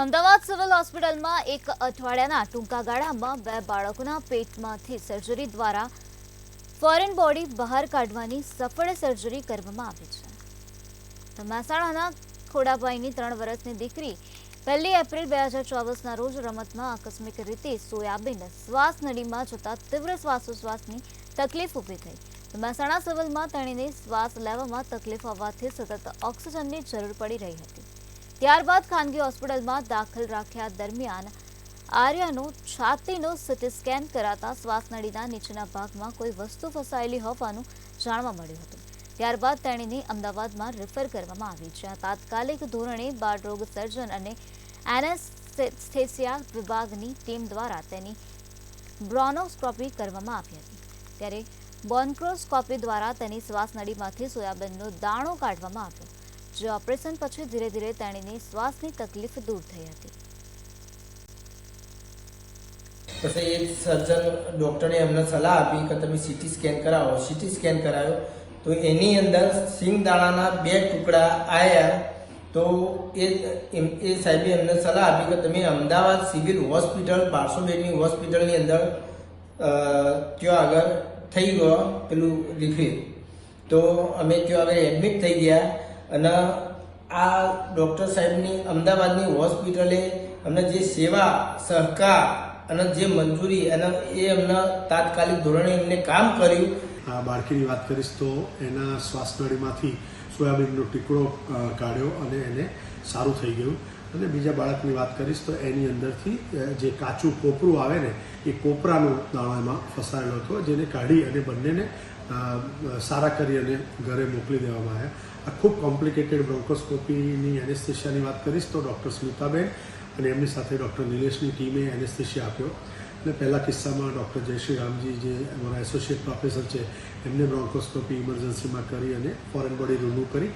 Ahmedabad civil હોસ્પિટલમાં એક અઠવાડિયાના ટૂંકા ગાળામાં 2 બાળકોના પેટમાંથી સર્જરી દ્વારા ફોરેન બોડી બહાર કાઢવાની સફળ સર્જરી કરવામાં આવી છે. તો મહેસાણાના ખોડાભાઈની 3 વર્ષની દીકરી 1 એપ્રિલ 2024ના રોજ રમતમાં આકસ્મિક રીતે સોયાબીન શ્વાસ નળીમાં જતા તીવ્ર શ્વાસોશ્વાસની તકલીફ ઊભી થઈ. તો મહેસાણા સિવિલમાં તેણીને શ્વાસ લેવામાં તકલીફ આવવાથી સતત ઓક્સિજનની જરૂર પડી રહી હતી. ત્યારબાદ ખાનગી હોસ્પિટલમાં દાખલ રાખ્યા દરમિયાન આર્યાનો છાતીનો સીટી સ્કેન કરાતા શ્વાસનળીના નીચેના ભાગમાં કોઈ વસ્તુ ફસાયેલી હોવાનું જાણવા મળ્યું હતું. ત્યારબાદ તેણીને અમદાવાદમાં રેફર કરવામાં આવી, જ્યાં તાત્કાલિક ધોરણે બાળરોગ સર્જન અને એનેસ્થેસિયા વિભાગની ટીમ દ્વારા તેની બ્રોનોસ્કોપી કરવામાં આવી હતી. ત્યારે બોન્ક્રોસ્કોપી દ્વારા તેની શ્વાસનળીમાંથી સોયાબીનનો દાણો કાઢવામાં આવ્યો, જે ઓપરેશન પછી ધીરે ધીરે તેણીની શ્વાસની તકલીફ દૂર થઈ હતી. પછી એક સર્જન ડૉક્ટરે અમને સલાહ આપી કે તમે સીટી સ્કેન કરાવો. સીટી સ્કેન કરાવ્યો તો એની અંદર સિંગદાણાના 2 ટુકડા આવ્યા. તો એ સાહેબે અમને સલાહ આપી કે તમે અમદાવાદ સિવિલ હોસ્પિટલ 1200 બેડની હોસ્પિટલની અંદર ત્યાં આગળ થઈ ગયો પેલું રિફિલ. તો અમે ત્યાં આગળ એડમિટ થઈ ગયા અને આ ડૉક્ટર સાહેબની અમદાવાદની હોસ્પિટલે અમને જે સેવા સહકાર અને જે મંજૂરી અને એ અમને તાત્કાલિક ધોરણે એમને કામ કર્યું. આ બાળકીની વાત કરીશ તો એના શ્વાસનળીમાંથી સોયાબીનનો ટુકડો કાઢ્યો અને એને સારું થઈ ગયું. અને બીજા બાળકની વાત કરીશ તો એની અંદરથી જે કાચું કોપરું આવે ને એ કોપરાનો દાણો એમાં ફસાયેલો હતો, જેને કાઢી અને બંનેને સારા કરી અને ઘરે મોકલી દેવામાં આવ્યા. આ ખૂબ કોમ્પ્લિકેટેડ બ્રોન્કોસ્કોપીની એનેસ્થેશિયાની વાત કરીશ તો ડૉક્ટર સ્મિતાબેન અને એમની સાથે ડૉક્ટર નિલેશની ટીમે એનેસ્થેશિયા આપ્યો. અને પહેલા કિસ્સામાં ડૉક્ટર જયશ્રી રામજી, જે અમારા એસોસિએટ પ્રોફેસર છે, એમને બ્રોન્કોસ્કોપી ઇમરજન્સીમાં કરી અને ફોરેન બોડી રિમૂવ કરી